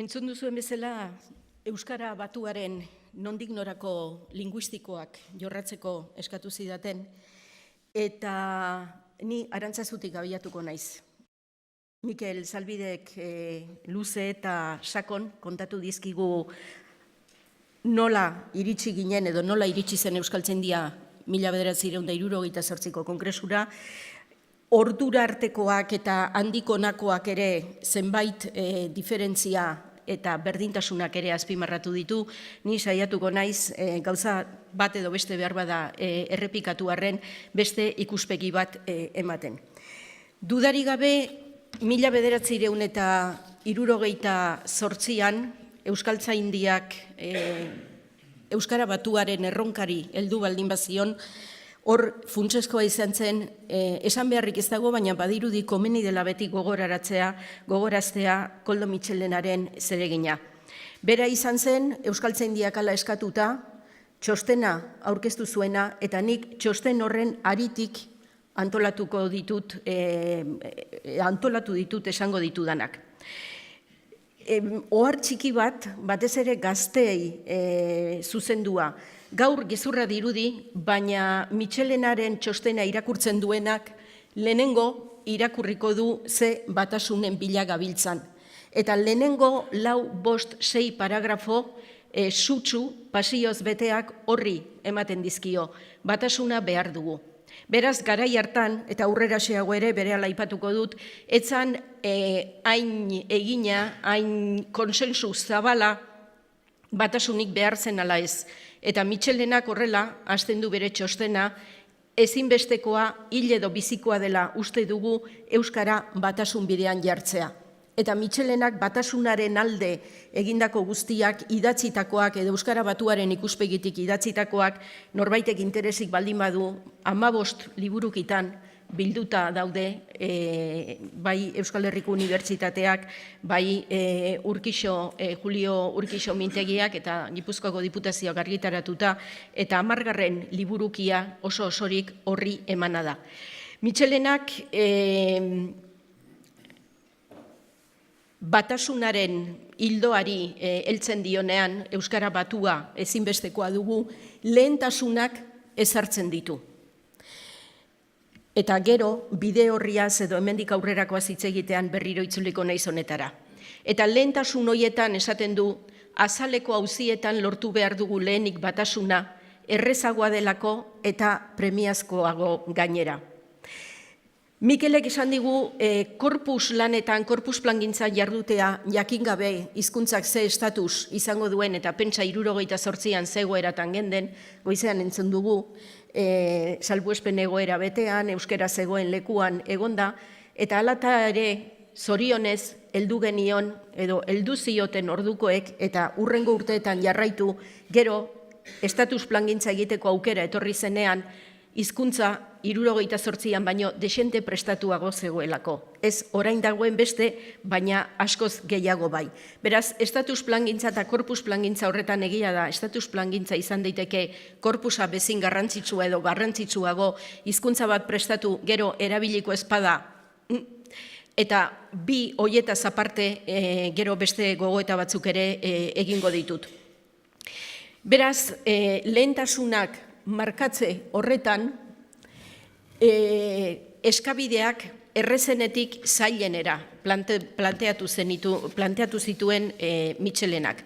Entzun duzuen bezala, Euskara batuaren nondik norako linguistikoak jorratzeko eskatu zidaten, eta ni Arantzazutik abiatuko naiz. Mikel Zalbidek luze eta sakon kontatu dizkigu nola iritsi ginen edo nola iritsi zen Euskaltzaindia 1978ko kongresura, ordura artekoak eta handik honakoak ere zenbait diferentzia eta berdintasunak ere azpimarratu ditu. Ni saiatuko naiz gauza bat edo beste behar bada errepikatu arren beste ikuspegi bat ematen. Dudarik gabe 1978an Euskaltzaindiak Euskara batuaren erronkari heldu baldin bazion, hor funtsezkoa izan zen, esan beharrik ez dago, baina badirudi komeni dela beti gogoraztea Koldo Mitxelenaren zeregina. Bera izan zen, Euskaltzaindiak hala eskatuta, txostena aurkeztu zuena, eta nik txosten horren haritik antolatu ditut esango ditudanak. Ohar txiki bat, batez ere gazteei zuzendua, gaur gezurra dirudi, baina Mitxelenaren txostena irakurtzen duenak lehenengo irakurriko du ze batasunen bila gabiltzan. Eta lehenengo 4, 5, 6 paragrafo sutsu, pasioz beteak horri ematen dizkio, batasuna behar dugu. Beraz, garai hartan, eta aurreraxeago ere berehala aipatuko dut, etzan hain egina, hain konsensu zabala batasunik behar zen ala ez. Eta Mitxelenak horrela, hasten du bere txostena, ezinbestekoa hil edo bizikoa dela uste dugu Euskara batasun bidean jartzea. Eta Mitxelenak batasunaren alde egindako guztiak idatzitakoak edo Euskara batuaren ikuspegitik idatzitakoak norbaitek interesik baldin badu 15 liburukitan bilduta daude, bai Euskal Herriko Unibertsitateak, bai Julio Urkixo mintegiak eta Gipuzkoako Diputazioak argitaratuta, eta 10. liburukia oso osorik horri emana da. Mitxelenak batasunaren hildoari heltzen dionean, Euskara batua ezinbestekoa dugu, lehentasunak ezartzen ditu. Eta gero, bide horriaz edo hemendik aurrerakoaz hitz egitean berriro itzuliko naiz honetara. Eta lehentasun horietan esaten du, azaleko auzietan lortu behar dugu lehenik batasuna, errezagoa delako eta premiazkoago gainera. Mikelek esan digu, korpus lanetan, korpus plangintzan jardutea jakin gabe hizkuntzak ze estatus izango duen eta pentsa 78an zegoeratan genden, goizean entzun dugu, salbuespen egoera betean, euskera zegoen lekuan egonda, eta halata ere zorionez heldu genion edo heldu zioten ordukoek eta hurrengo urteetan jarraitu, gero estatus plangintza egiteko aukera etorri zenean, hizkuntza 78an baino desente prestatuago zegoelako. Ez orain dagoen beste, baina askoz gehiago bai. Beraz, estatus plangintza eta korpus plangintza horretan egia da, estatus plangintza izan daiteke korpusa bezin garrantzitsua edo garrantzitsuago hizkuntza bat prestatu gero erabiliko espada, eta bi hoietaz aparte gero beste gogoeta batzuk ere egingo ditut. Beraz, lehentasunak markatze horretan, eskabideak errezenetik zailenera planteatu zituen Mitxelenak.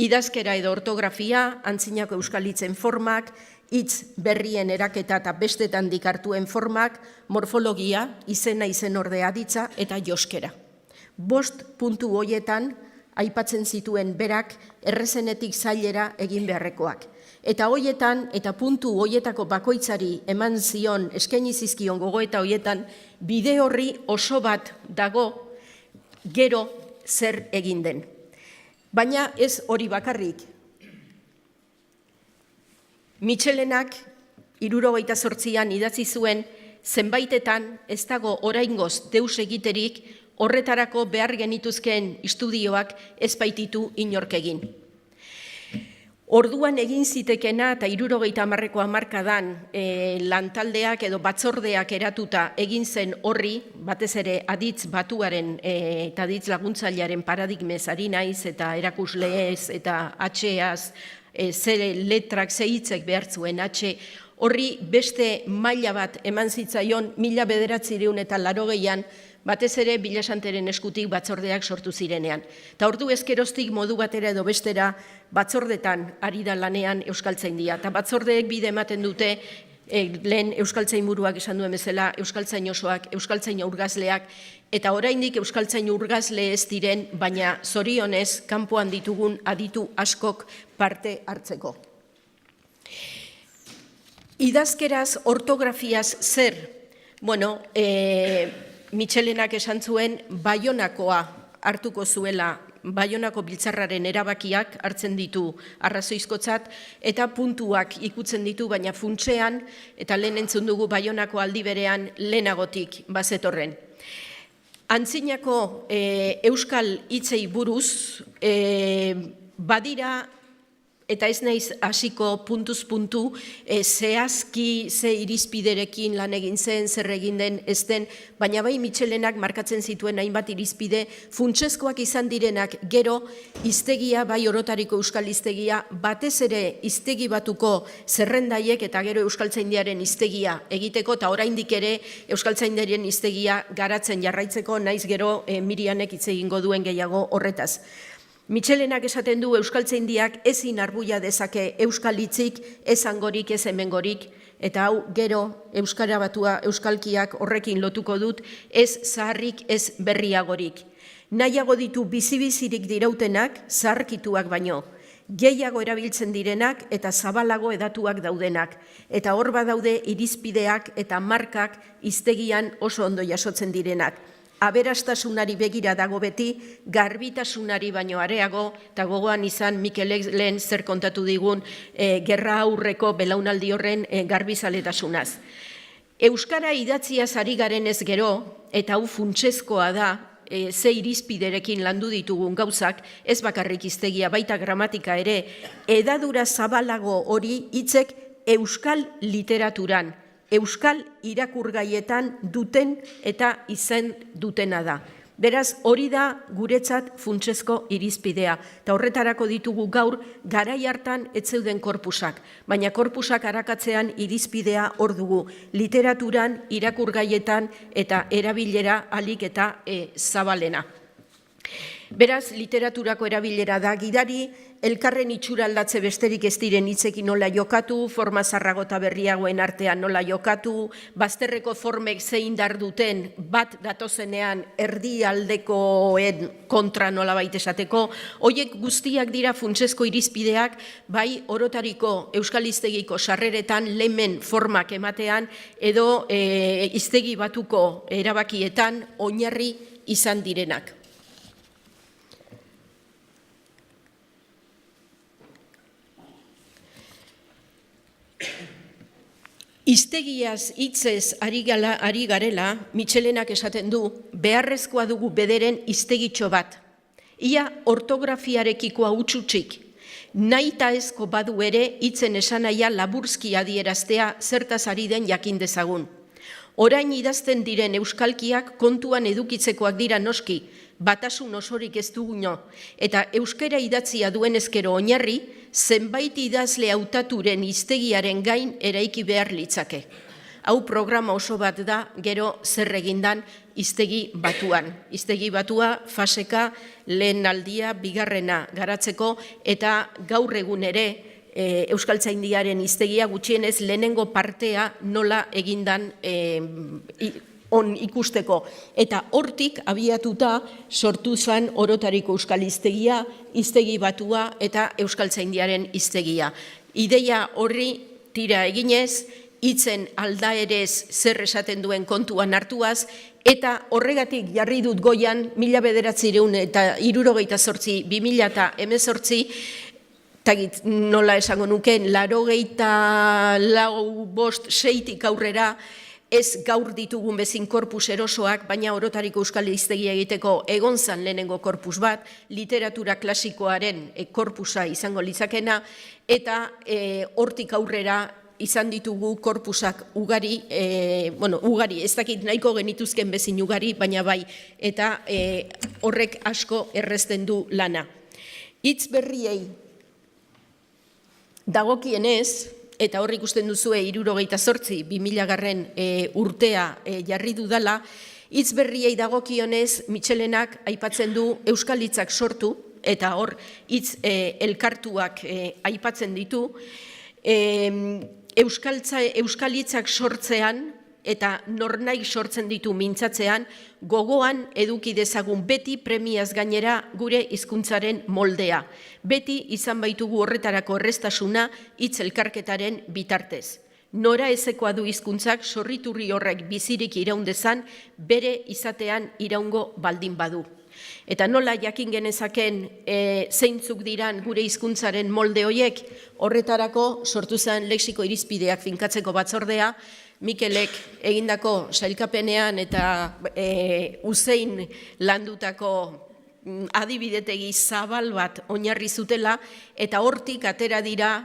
Idazkera edo ortografia, antzinako euskalitzen formak, hitz berrien eraketa eta bestetan dikartuen formak, morfologia, izena izenordea aditza eta joskera. 5 puntu horietan aipatzen zituen berak errezenetik zailera egin beharrekoak. Eta hoietan, eta puntu hoietako bakoitzari eman zion, eskaini zizkion gogoeta hoietan, bide horri oso bat dago gero zer egin den. Baina ez hori bakarrik. Mitxelenak 78an idatzi zuen zenbaitetan ez dago oraingoz deus egiterik horretarako behar genituzkeen istudioak ez baititu inork egin. Orduan egin zitekena eta 70ko hamarkadan lantaldeak edo batzordeak eratuta egin zen horri, batez ere aditz batuaren eta aditz laguntzailearen paradigmez ari naiz eta erakusleez eta H-az, ze letrak, ze hitzek behar zuen H, horri beste maila bat eman zitzaion 1980an, batez ere Vilasanteren eskutik batzordeak sortu zirenean. Eta ordu ezkeroztik modu batera edo bestera batzordetan ari da lanean Euskaltzaindia. Eta batzordeek bide ematen dute, lehen Euskaltzainburuak esan duen bezala, Euskaltzain osoak, Euskaltzain urgazleak, eta oraindik Euskaltzain urgazle ez diren, baina zorionez kanpoan ditugun aditu askok parte hartzeko. Idazkeraz, ortografiaz zer? Bueno, Mitxelenak esan zuen Baionakoa hartuko zuela, Baionako biltzarraren erabakiak hartzen ditu arrazoizkotzat eta puntuak ikutzen ditu, baina funtsean, eta lehen entzun dugu Baionako aldi berean lehenagotik bazetorren. Antzinako euskal hitzei buruz badira, eta ez naiz hasiko puntuz puntu, zehazki ze irizpiderekin lan egin zen, zer egin den ez den, baina bai Mitxelenak markatzen zituen hainbat irizpide, funtsezkoak izan direnak gero hiztegia, bai orotariko euskal hiztegia, batez ere hiztegi batuko zerrendaiek eta gero Euskaltzaindiaren hiztegia egiteko, eta oraindik ere Euskaltzaindiaren hiztegia garatzen jarraitzeko, naiz gero Mirianek hitz egingo duen gehiago horretaz. Mitxelenak esaten du Euskaltzaindiak ezin arbuia dezake euskal hitzik, ez hangorik, ez hemengorik, eta hau gero euskara batua euskalkiak horrekin lotuko dut, ez zaharrik, ez berriagorik. Nahiago ditu bizi-bizirik dirautenak, zaharkituak baino, gehiago erabiltzen direnak eta zabalago edatuak daudenak, eta hor badaude irizpideak eta markak hiztegian oso ondo jasotzen direnak. Aberastasunari begira dago beti, garbitasunari baino areago, eta gogoan izan Mikelek lehen zer kontatu digun gerra aurreko belaunaldi horren garbizaletasunaz. Euskara idatziaz ari garen ez gero, eta hau funtsezkoa da, ze irizpiderekin landu ditugun gauzak, ez bakarrik hiztegia, baita gramatika ere, hedadura zabalago hori hitzek euskal literaturan, euskal irakurgaietan duten eta izen dutena da. Beraz, hori da guretzat funtsezko irizpidea. Eta horretarako ditugu gaur, garai hartan ez zeuden korpusak. Baina korpusak arakatzean irizpidea hor dugu. Literaturan, irakurgaietan eta erabilera alik eta zabalena. Beraz, literaturako erabilera da gidari, elkarren itxura aldatze besterik ez diren hitzekin nola jokatu, forma zarrago eta berriagoen artean nola jokatu, bazterreko formek zein dar duten bat datozenean erdialdekoen kontra nola baita esateko, horiek guztiak dira funtsezko irizpideak, bai orotariko euskal hiztegiko sarreretan lemen formak ematean edo hiztegi batuko erabakietan oinarri izan direnak. Hiztegiaz hitzez ari garela, Mitxelenak esaten du, beharrezkoa dugu bederen hiztegitxo bat. Ia ortografiarekiko hautsutsik, nahita ezko badu ere hitzen esanaia laburzki adieraztea zertaz ari den jakin dezagun. Orain idazten diren euskalkiak kontuan edukitzekoak dira noski, batasun osorik ez duguno, eta euskara idatzia duen ezkero oinarri, zenbait idazle hautaturen hiztegiaren gain eraiki behar litzake. Hau programa oso bat da, gero zer egindan hiztegi batuan. Hiztegi batua faseka lehen aldia bigarrena garatzeko, eta gaur egun ere Euskaltzaindiaren hiztegia gutxienez lehenengo partea nola egindan on ikusteko. Eta hortik abiatuta sortu zen orotariko euskal hiztegia, hiztegi batua eta Euskaltzaindiaren hiztegia. Ideia horri tira eginez, hitzen aldaerez zer esaten duen kontuan hartuaz, eta horregatik jarri dut goian 1978-2018, tagit nola esango nuken, 84-85 aurrera, ez gaur ditugun bezin korpus erosoak, baina orotariko euskal hiztegia egiteko egon zan lehenengo korpus bat, literatura klasikoaren korpusa izango litzakena, eta hortik aurrera izan ditugu korpusak ugari, ugari, ez dakit nahiko genituzken bezin ugari, baina bai, eta horrek asko errezten du lana. Hitz berriei dagokienez, eta hor ikusten duzue 78, 2000 urtea jarri dudala, hitz berriei dagokionez Mitxelenak aipatzen du euskal hitzak sortu, eta hor hitz elkartuak aipatzen ditu, euskal hitzak sortzean, eta nornahi sortzen ditu mintzatzean, gogoan eduki dezagun beti premiaz gainera gure hizkuntzaren moldea. Beti izan baitugu horretarako erreztasuna hitz elkarketaren bitartez. Nora ezekoa du hizkuntzak sorriturri horrek bizirik iraun dezan, bere izatean iraungo baldin badu. Eta nola jakin genezaken zeintzuk diran gure hizkuntzaren molde hoiek, horretarako sortu zen lexiko irizpideak finkatzeko batzordea, Mikelek egindako sailkapenean eta usein landutako adibidetegi zabal bat oinarri zutela, eta hortik atera dira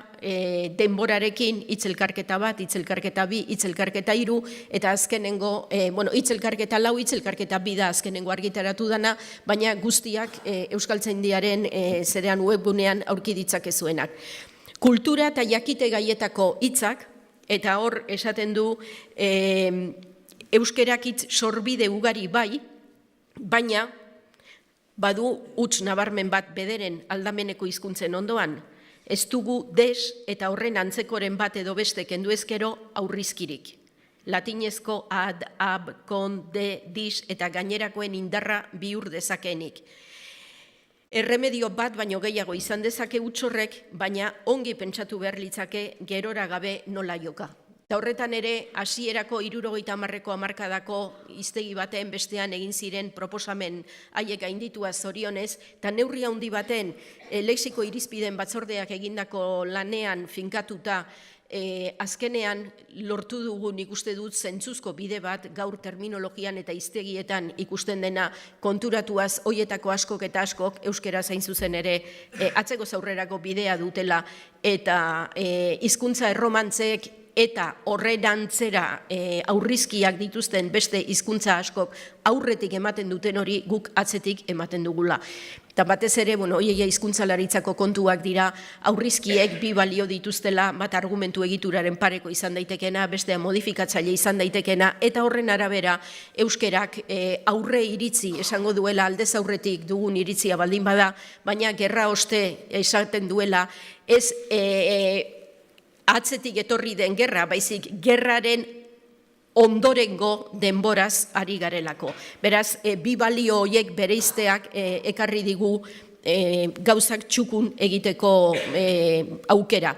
denborarekin hitzelkarketa bat, hitzelkarketa bi, hitzelkarketa 3, eta azkenengo, hitzelkarketa 4, hitzelkarketa 2 da azkenengo argitaratu dana, baina guztiak Euskaltzaindiaren zerean webgunean aurki ditzakezuenak. Kultura eta jakite gaietako hitzak, eta hor esaten du euskerak hitz sorbide ugari bai, baina badu huts nabarmen bat bederen aldameneko hizkuntzen ondoan, ez dugu des eta horren antzekoren bat edo beste kendu ezkero aurrizkirik. Latinezko ad, ab, kon, de, dis eta gainerakoen indarra bihur dezakenik. Erremedio bat baino gehiago izan dezake utxorrek, baina ongi pentsatu behar litzake gerora gabe nola joka. Eta horretan ere, hasierako 70ko hamarkadako hiztegi baten bestean egin ziren proposamen haiek gainditua zorionez, eta neurri handi baten lexiko irizpideen batzordeak egindako lanean finkatuta, azkenean lortu dugu nik uste dut zentzuzko bide bat gaur terminologian eta hiztegietan ikusten dena konturatuaz hoietako askok eta askok euskera zain zuzen ere atzeko aurrerako bidea dutela, eta hizkuntza erromantzeek eta horrenantzera aurrizkiak dituzten beste hizkuntza askok aurretik ematen duten hori guk atzetik ematen dugula. Eta batez ere, hoiei hizkuntzalaritzako kontuak dira, aurrizkiek bi balio dituztela, bat argumentu egituraren pareko izan daitekena, bestea modifikatzaile izan daitekena, eta horren arabera euskerak aurre iritzi esango duela aldez aurretik dugun iritzia baldin bada, baina gerra oste esaten duela, ez atzetik etorri den gerra, baizik gerraren ondorengo denboraz ari garelako. Beraz, bi balio horiek bereizteak ekarri digu gauzak txukun egiteko aukera.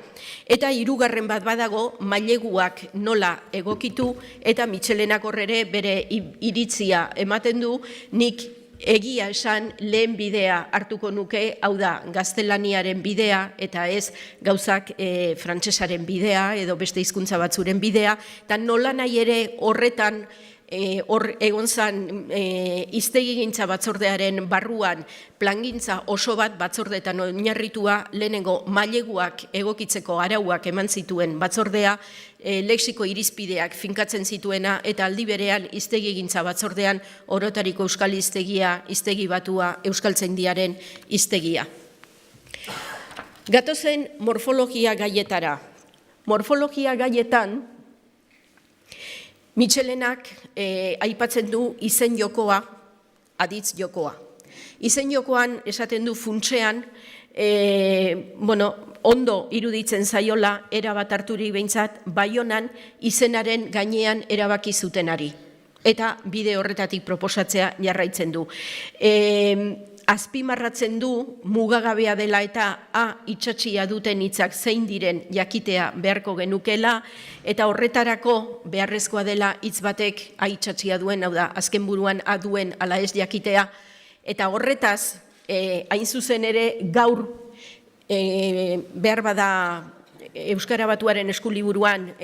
Eta 3. bat badago, maileguak nola egokitu, eta Mitxelenak horrere bere iritzia ematen du, nik egia esan lehen bidea hartuko nuke, hau da, gaztelaniaren bidea, eta ez gauzak frantsesaren bidea, edo beste hizkuntza batzuren bidea, eta nola nahi ere horretan, hor egon zan hiztegigintza batzordearen barruan plangintza oso bat batzordeetan oinarritua, lehenengo maileguak egokitzeko arauak eman zituen batzordea, lexiko irizpideak finkatzen zituena, eta aldi berean hiztegigintza batzordean orotariko euskal hiztegia, hiztegi batua, Euskaltzaindiaren hiztegia. Gatozen morfologia gaietara. Morfologia gaietan Mitxelenak aipatzen du izen jokoa, aditz jokoa. Izen jokoan esaten du funtsean, ondo iruditzen zaiola, erabat harturik behintzat, Baionan izenaren gainean erabaki zutenari. Eta bide horretatik proposatzea jarraitzen du. Azpimarratzen du, mugagabea dela eta itxatxia duten hitzak zein diren jakitea beharko genukela, eta horretarako beharrezkoa dela hitz batek itxatxia duen, hau da, azken buruan duen ala ez jakitea, eta horretaz, hain zuzen ere gaur behar bada Euskara Batuaren eskuliburuan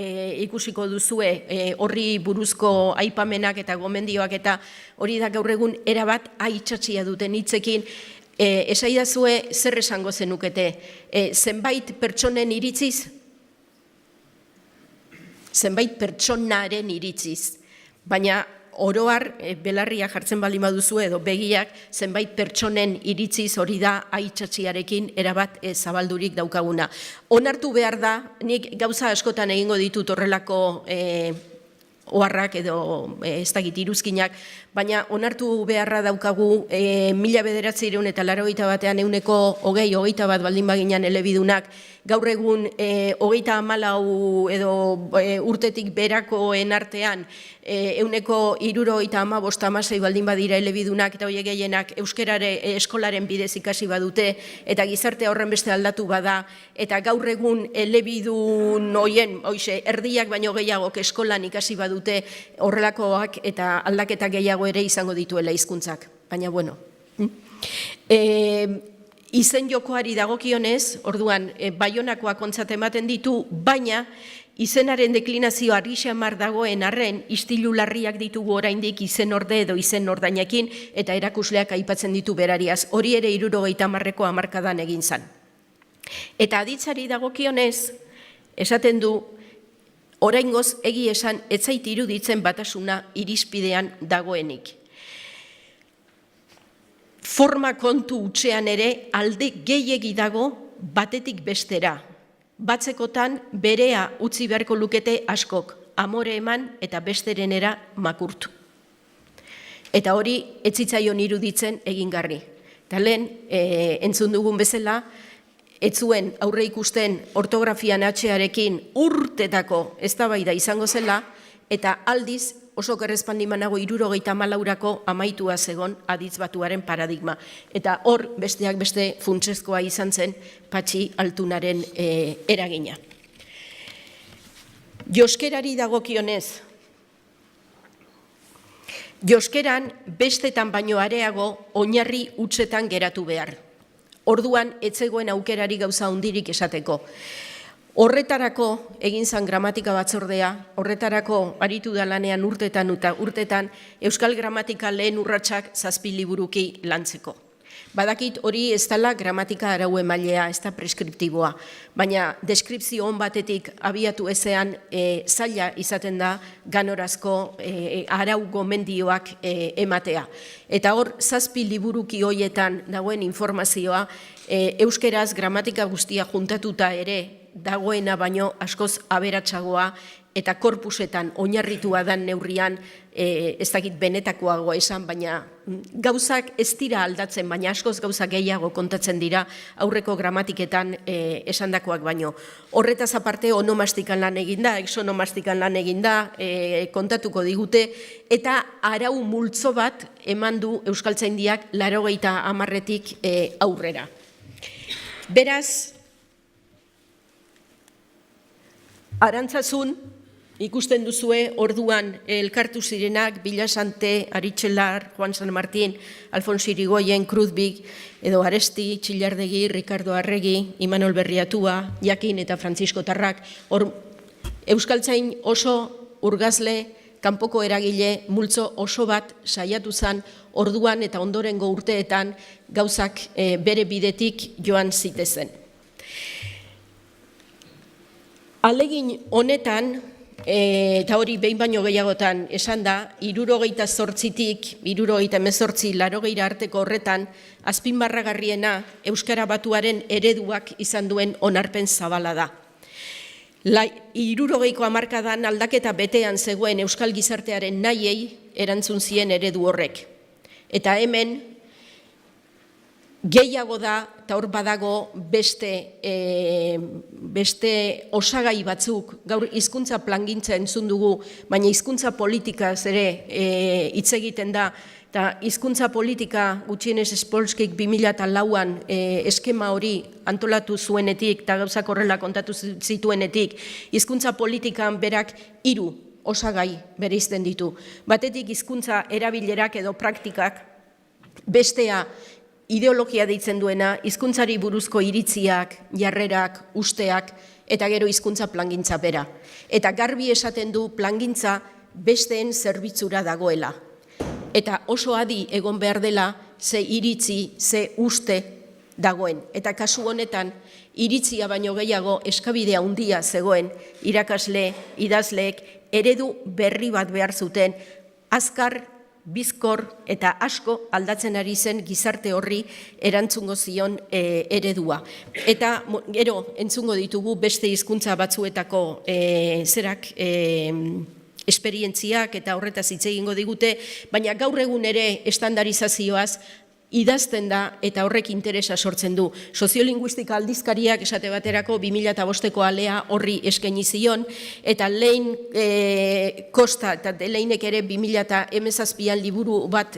ikusiko duzue horri buruzko aipamenak eta gomendioak, eta hori da gaur egun erabat aitzatzia duten hitzekin. Esaidazue zer esango zenukete, zenbait pertsonen iritziz, zenbait pertsonaren iritziz, baina oroar belarria jartzen baldin baduzu edo begiak zenbait pertsonen iritziz hori da aitsatziarekin erabat zabaldurik daukaguna. Onartu behar da, nik gauza askotan egingo ditut horrelako oharrak edo ez dakit iruzkinak, baina onartu beharra daukagu 1981ean 20%, baldin baginan elebidunak, gaur egun 34 edo urtetik berakoen artean 75-76 baldin badira elebidunak, eta horiek gehienak euskerare eskolaren bidez ikasi badute, eta gizartea horren beste aldatu bada, eta gaur egun elebidun hoien, erdiak baino gehiagok eskolan ikasi badute, horrelakoak eta aldaketa gehiago ere izango dituela hizkuntzak. Baina, bueno. Izen jokoari dagokionez, orduan, Baionakoak ontzat ematen ditu, baina izenaren deklinazio argixamar dagoen arren, istilu larriak ditugu oraindik izen orde edo izen ordainekin, eta erakusleak aipatzen ditu berariaz. Hori ere 70ko hamarkadan egin zan. Eta aditzari dagokionez, esaten du, oraingoz egi esan ez zait iruditzen batasuna irizpidean dagoenik. Forma kontu utxean ere alde gehiegi dago batetik bestera. Batzekotan berea utzi beharko lukete askok, amore eman eta besterenera makurtu. Eta hori ez zitzaion iruditzen egingarri. Eta lehen, entzun dugun bezala, ez zuen aurre ikusten ortografian atxearekin urtetako eztabaida izango zela, eta aldiz oso errezpandimanago 74ko amaitua zegon aditz batuaren paradigma. Eta hor besteak beste funtsezkoa izan zen Patxi Altunaren eragina. Joskerari dagokionez, joskeran bestetan baino areago oinarri hutsetan geratu behar. Orduan, ez zegoen aukerari gauza hundirik esateko. Horretarako egin zan gramatika batzordea, horretarako aritu da lanean urtetan Euskal Gramatika lehen urratsak 7 liburuki lantzeko. Badakit hori ez dela gramatika arau emailea, ez da preskriptiboa, baina deskripzio on batetik abiatu ezean zaila izaten da ganorazko arau gomendioak ematea. Eta hor, 7 liburuki hoietan dagoen informazioa, euskeraz gramatika guztia juntatuta ere dagoena baino askoz aberatsagoa eta korpusetan oinarritua dan neurrian ez dakit benetakoagoa esan, baina gauzak ez dira aldatzen, baina askoz gauza gehiago kontatzen dira aurreko gramatiketan esandakoak baino. Horretaz aparte onomastikan lan eginda, exonomastikan lan eginda, kontatuko digute, eta arau multzo bat eman du Euskaltzaindiak 80etik aurrera. Beraz, Arantzazun, ikusten duzue orduan elkartu zirenak, Bilasante, Aritxelar, Juan San Martín, Alfonso Irigoyen, Kruzbik, edo Aresti, Txillardegi, Ricardo Arregi, Imanol Berriatua, Jakin eta Francisco Tarrak, Euskaltzain oso urgazle, kanpoko eragile, multzo oso bat saiatu zen orduan eta ondorengo urteetan gauzak bere bidetik joan zitezen. Alegin honetan, eta hori behin baino gehiagotan esan da, 78tik 78 arteko horretan, azpimarragarriena Euskara Batuaren ereduak izan duen onarpen zabala da. 60ko hamarkadan aldaketa betean zegoen Euskal gizartearen nahiei erantzun zien eredu horrek. Eta hemen, gehiago da, eta hor badago beste osagai batzuk, gaur hizkuntza plangintza entzun dugu, baina hizkuntza politikaz ere hitz egiten da, eta hizkuntza politika gutxienez Spolskik 2004an eskema hori antolatu zuenetik, eta gauzak horrela kontatu zituenetik, hizkuntza politikan berak 3 osagai bereizten ditu. Batetik hizkuntza erabilerak edo praktikak, bestea ideologia deitzen duena, hizkuntzari buruzko iritziak, jarrerak, usteak, eta gero hizkuntza plangintza bera. Eta garbi esaten du plangintza besteen zerbitzura dagoela. Eta oso adi egon behar dela ze iritzi, ze uste dagoen. Eta kasu honetan, iritzia baino gehiago eskabidea handia zegoen irakasle, idazleek eredu berri bat behar zuten, azkar, bizkor eta asko aldatzen ari zen gizarte horri erantzungo zion eredua. Eta gero entzungo ditugu beste hizkuntza batzuetako esperientziak eta horretaz hitz egingo digute, baina gaur egun ere estandarizazioaz idazten da eta horrek interesa sortzen du. Soziolinguistika aldizkariak esate baterako 2005ko alea horri eskaini zion, eta Lein Kosta eta Leinek ere 2017an liburu bat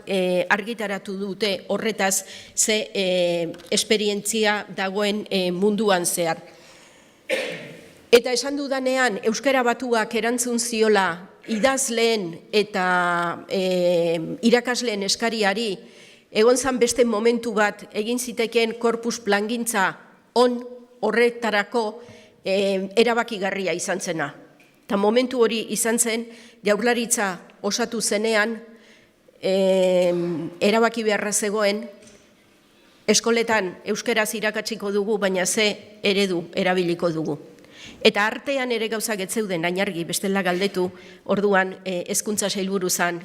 argitaratu dute horretaz ze esperientzia dagoen munduan zehar. Eta esan dudanean, Euskara Batuak erantzun ziola idazleen eta irakasleen eskariari, egon zan beste momentu bat egin ziteken korpus plangintza horretarako erabakigarria izan zena. Eta momentu hori izan zen, Jaurlaritza osatu zenean, erabaki beharra zegoen, eskoletan euskaraz irakatsiko dugu, baina ze eredu erabiliko dugu. Eta artean ere gauzak ez zeuden ainargi, bestela galdetu, orduan hezkuntza sailburu zan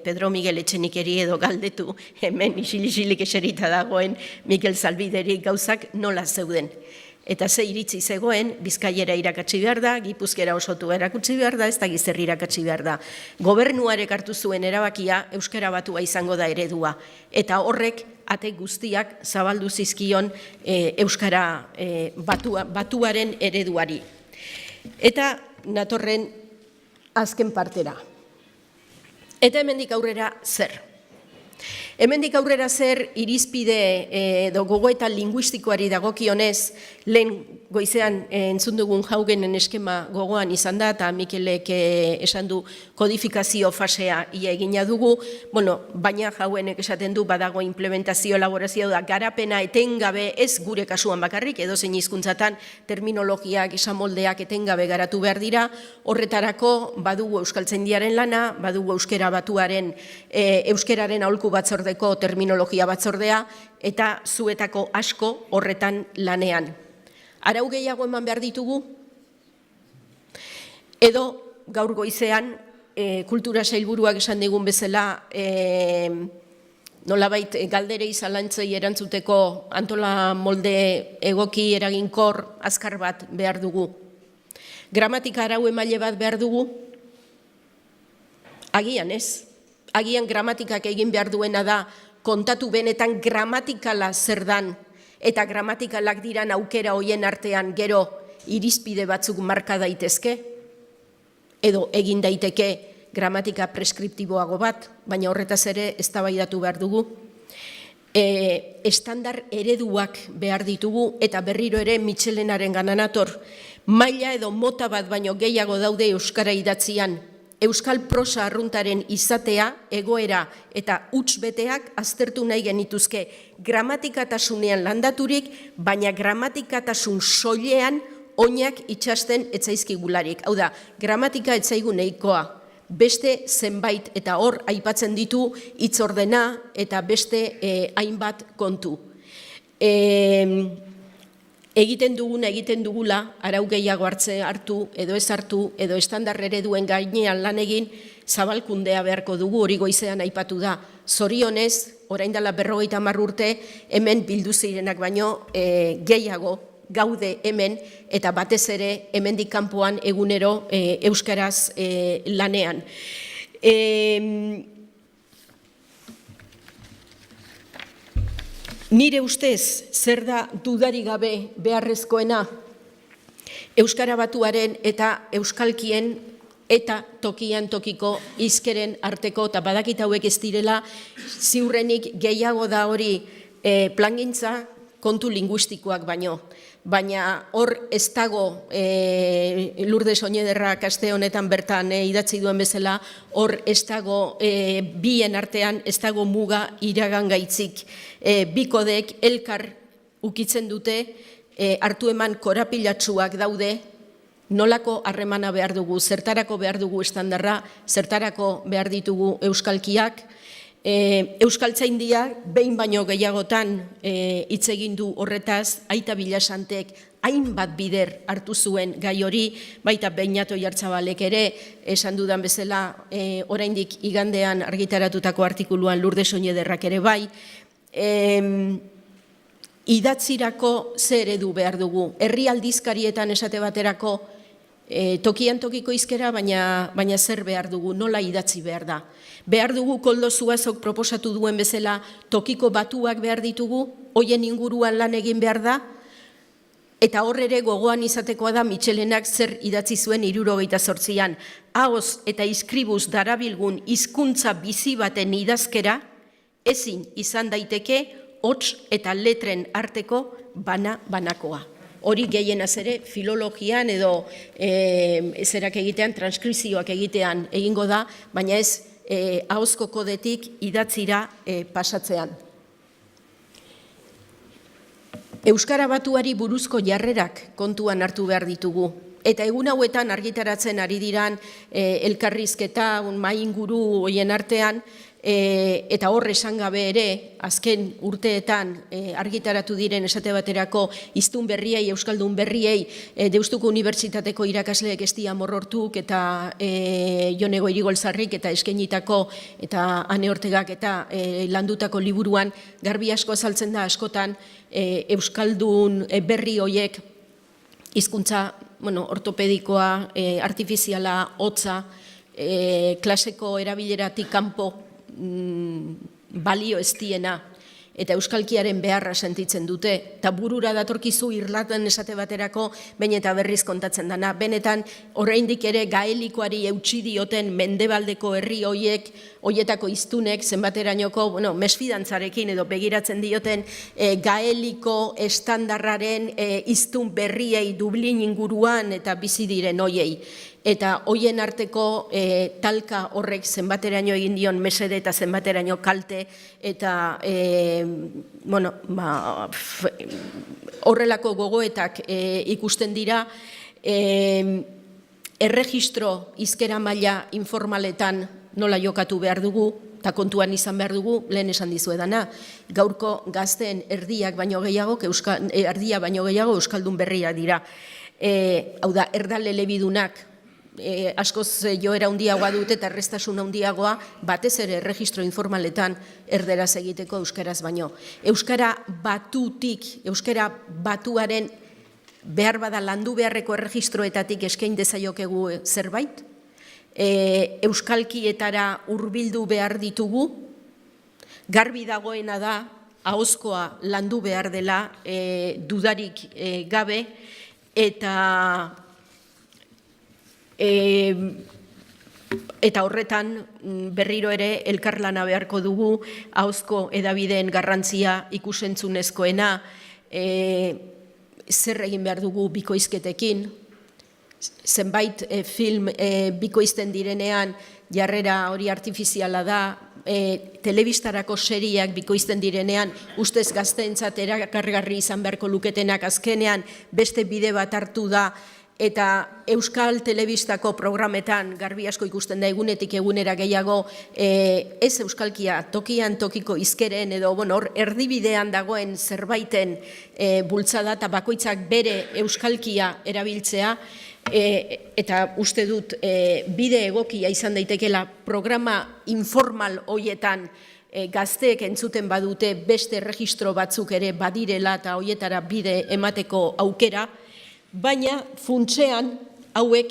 Pedro Miguel Etxenikeri edo galdetu, hemen isilik eserita dagoen Mikel Zalbideri gauzak nola zeuden. Eta ze iritzi zegoen, Bizkaiera irakatsi behar da, Gipuzkera osotu erakutsi behar da, ez da Gizer irakatsi behar da. Gobernuarek hartu zuen erabakia Euskara Batua izango da eredua. Eta horrek ate guztiak zabaldu zizkion Euskara Batuaren ereduari. Eta natorren azken partera. Eta hemendik aurrera zer? Hemendik aurrera zer irizpide edo gogoeta linguistikoari dagokionez, lehen goizean entzun dugun Jaugenen eskema gogoan izan da, eta Mikelek esan du kodifikazio fasea ia egina dugu, baina Jaugenek esaten du badago implementazio, elaborazio da garapena etengabe ez gure kasuan bakarrik, edo zein hizkuntzatan terminologiak, esamoldeak etengabe garatu behar dira, horretarako badugu Euskaltzaindiaren lana, badugu Euskara Batuaren euskararen aholku batzordeko terminologia batzordea, eta zuetako asko horretan lanean. Arau gehiago eman behar ditugu? Edo gaur goizean kultura sailburuak esan digun bezala nolabait galderei zalantzei erantzuteko antola molde egoki eraginkor azkar bat behar dugu. Gramatika arau emaile bat behar dugu? Agian ez. Agian gramatikak egin behar duena da kontatu benetan gramatikala zer dan, eta gramatikalak diran aukera hoien artean gero irizpide batzuk marka daitezke, edo egin daiteke gramatika preskriptiboago bat, baina horretaz ere eztabaidatu behar dugu. Estandar ereduak behar ditugu, eta berriro ere Mitxelenaren gananator, maila edo mota bat baino gehiago daude euskara idatzian, euskal prosa arruntaren izatea, egoera eta huts beteak aztertu nahi genituzke gramatikatasunean landaturik, baina gramatikatasun soilean oinak itxasten etzaizkigularik. Hau da, gramatika etzaigu nahikoa, beste zenbait eta hor aipatzen ditu hitzordena eta beste hainbat kontu. Egiten dugula, arau gehiago hartu, edo ez hartu, edo estandar ereduen gainean lan egin, zabalkundea beharko dugu, hori goizean aipatu da. Zorionez, orain dela 50 urte, hemen bildu zirenak baino gehiago gaude hemen, eta batez ere hemendik kanpoan egunero euskaraz lanean. Nire ustez, zer da dudarik gabe beharrezkoena, Euskara Batuaren eta euskalkien eta tokian tokiko hizkeren arteko, eta badakit hauek ez direla, ziurrenik gehiago da hori plangintza kontu linguistikoak baino. Baina hor ez dago Lourdes Oñederrak aste honetan bertan idatzi duen bezala, hor ez dago bien artean, ez dago muga iragangaitzik. Bikodek elkar ukitzen dute hartu eman korapilatsuak daude, nolako harremana behar dugu, zertarako behar dugu estandarra, zertarako behar ditugu euskalkiak. Euskaltzaindia behin baino gehiagotan hitz egin du horretaz, Aita Bilasantek hainbat bider hartu zuen gai hori, baita Beñat Oyartzabalek ere, esan dudan bezala, oraindik igandean argitaratutako artikuluan Lourdes Oñederrak ere bai, idatzirako ze eredu behar dugu. Herri aldizkarietan esate baterako tokian tokiko hizkera, baina zer behar dugu, nola idatzi behar da. Behar dugu Koldo Zuazok proposatu duen bezala tokiko batuak behar ditugu, hoien inguruan lan egin behar da, eta hor ere gogoan izatekoa da Mitxelenak zer idatzi zuen 78an. Ahoz eta iskribuz darabilgun hizkuntza bizi baten idazkera, ezin izan daiteke hots eta letren arteko banakoa. Hori gehienaz ere filologian edo zerak egitean, transkripzioak egitean egingo da, baina ez ahozko kodetik idatzira pasatzean. Euskara batuari buruzko jarrerak kontuan hartu behar ditugu. Eta egun hauetan argitaratzen ari diran elkarrizketa, mainguru hoien artean, eta hor esan gabe ere, azken urteetan argitaratu diren esate baterako hiztun berriei, euskaldun berriei, Deustuko Unibertsitateko irakasleek estia morrortuk eta Jon Goirigolzarrik eta eskainitako eta Ane Ortegak eta landutako liburuan garbi asko azaltzen da askotan euskaldun berri hoiek hizkuntza ortopedikoa, artifiziala, hotza, klaseko erabileratik kanpo balio ez diena, eta euskalkiaren beharra sentitzen dute, eta burura datorkizu irlatan esate baterako, behin eta berriz kontatzen dana. Benetan, oraindik ere gaelikoari eutsi dioten mendebaldeko herri hoietako hiztunek, zenbaterainoko, mesfidantzarekin edo begiratzen dioten gaeliko estandarraren hiztun berriei Dublin inguruan eta bizi diren hoiei. Eta hoien arteko talka horrek zenbateraino egin dion mesede eta zenbateraino kalte eta horrelako gogoetak ikusten dira. Erregistro hizkera maila informaletan nola jokatu behar dugu, eta kontuan izan behar dugu, lehen esan dizuedana, gaurko gazteen erdia baino gehiago euskaldun berriak dira. Hau da, erdal elebidunak, askoz joera handiagoa dute eta erreztasun handiagoa batez ere erregistro informaletan erderaz egiteko euskaraz baino. Euskara batuaren behar bada landu beharreko erregistroetatik eskain dezaiokegu zerbait, euskalkietara hurbildu behar ditugu, garbi dagoena da ahozkoa landu behar dela dudarik gabe, eta horretan berriro ere elkarlana beharko dugu, ahozko hedabideen garrantzia ikusentzunezkoena, zer egin behar dugu bikoizketekin, zenbait film bikoizten direnean jarrera hori artifiziala da, telebistarako seriak bikoizten direnean, ustez gazteentzat erakargarri izan beharko luketenak azkenean beste bide bat hartu da, eta Euskal Telebistako programetan garbi asko ikusten da egunetik egunera gehiago ez euskalkia tokian tokiko hizkeren edo hor erdibidean dagoen zerbaiten bultzada eta bakoitzak bere euskalkia erabiltzea, eta uste dut bide egokia izan daitekela programa informal hoietan gazteek entzuten badute beste erregistro batzuk ere badirela eta hoietara bide emateko aukera, baina funtsean hauek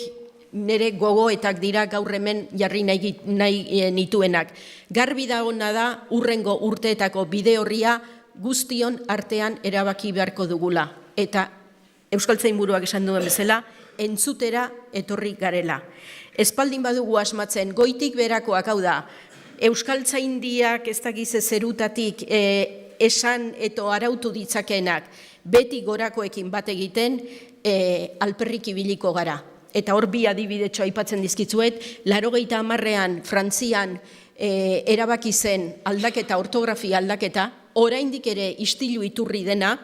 nire gogoetak dira gaur hemen jarri nahi nituenak. Garbi dagoena da hurrengo urteetako bide horria guztion artean erabaki beharko dugula. Eta euskaltzainburuak esan duen bezala, entzutera etorri garela. Espaldin badugu asmatzen, goitik berakoak hau da, euskaltzaindiak ez dakize zerutatik esan eta arautu ditzakenak, beti gorakoekin bat egiten, alperrik ibiliko gara. Eta hor bi adibidetxo aipatzen dizkitzuet, 80ean Frantzian erabaki zen aldaketa, ortografia aldaketa, oraindik ere istilu iturri dena,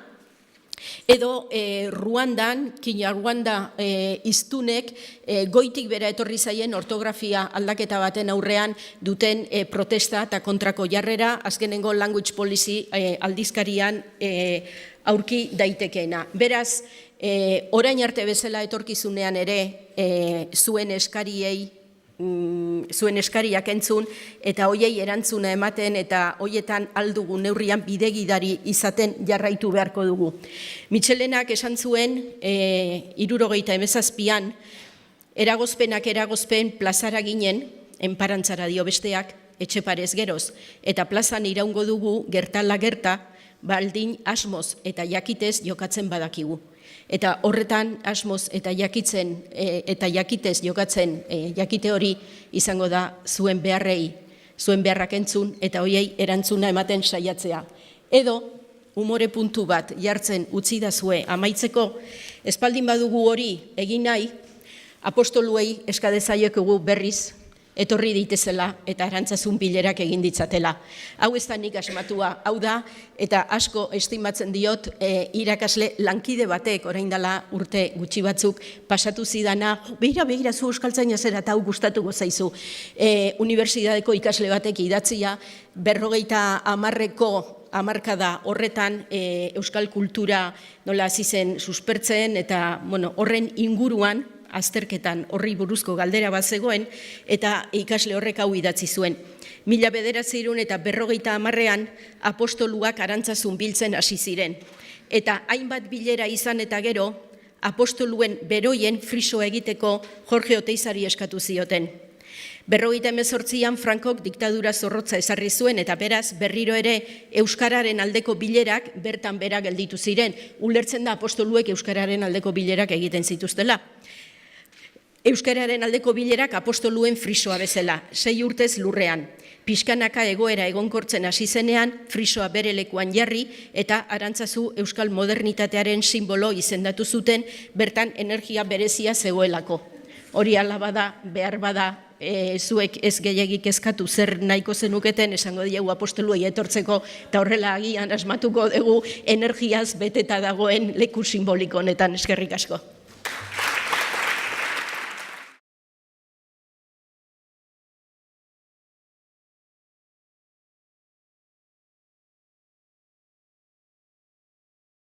Edo Ruandan, Kinyarwanda hiztunek goitik bera etorri zaien ortografia aldaketa baten aurrean duten protesta eta kontrako jarrera, azkenengo language policy aldizkarian aurki daitekeena. Beraz, orain arte bezala etorkizunean ere zuen eskariak entzun eta hoiei erantzuna ematen eta hoietan aldugu neurrian bidegidari izaten jarraitu beharko dugu. Mitxelenak esan zuen 77an eragozpen plazara ginen, enparantzara dio besteak, Etxeparez geroz, eta plazan iraungo dugu gertala gerta, baldin asmoz eta jakitez jokatzen badakigu. Eta horretan asmoz eta jakitez jokatzen jakite hori izango da zuen beharrak entzun eta hoiei erantzuna ematen saiatzea. Edo, umore puntu bat jartzen utzi dazue amaitzeko, espaldin badugu hori egin nahi, apostoluei eskadezaiekugu berriz, etorri ditezela eta arantzazun bilerak egin ditzatela. Hau ez da nik asmatua, hau da, eta asko estimatzen diot irakasle lankide batek, orain dela urte gutxi batzuk, pasatu zidana, begira zu euskaltzaina zera eta hau gustatuko zaizu. Unibertsitateko ikasle batek idatzia, 50 hamarkada horretan euskal kultura nola hasi zen suspertzen eta horren inguruan, azterketan horri buruzko galdera bat zegoen, eta ikasle horrek hau idatzi zuen. 1950ean apostoluak arantzazun biltzen hasi ziren. Eta hainbat bilera izan eta gero, apostoluen beroien friso egiteko Jorge Oteizari eskatu zioten. 1958an Frankok diktadura zorrotza ezarri zuen eta beraz berriro ere euskararen aldeko bilerak bertan bera gelditu ziren. Ulertzen da apostoluek euskararen aldeko bilerak egiten zituztela. Euskararen aldeko bilerak apostoluen frisoa bezala, 6 urtez lurrean. Pixkanaka egoera egonkortzen hasi zenean, frisoa bere lekuan jarri eta arantzazu euskal modernitatearen simbolo izendatu zuten, bertan energia berezia zegoelako. Hori ala bada, behar bada, zuek ez gehiagik eskatu zer nahiko zenuketen, esango diegu apostoluei etortzeko, eta horrela agian asmatuko dugu energiaz beteta dagoen leku simboliko honetan. Eskerrik asko.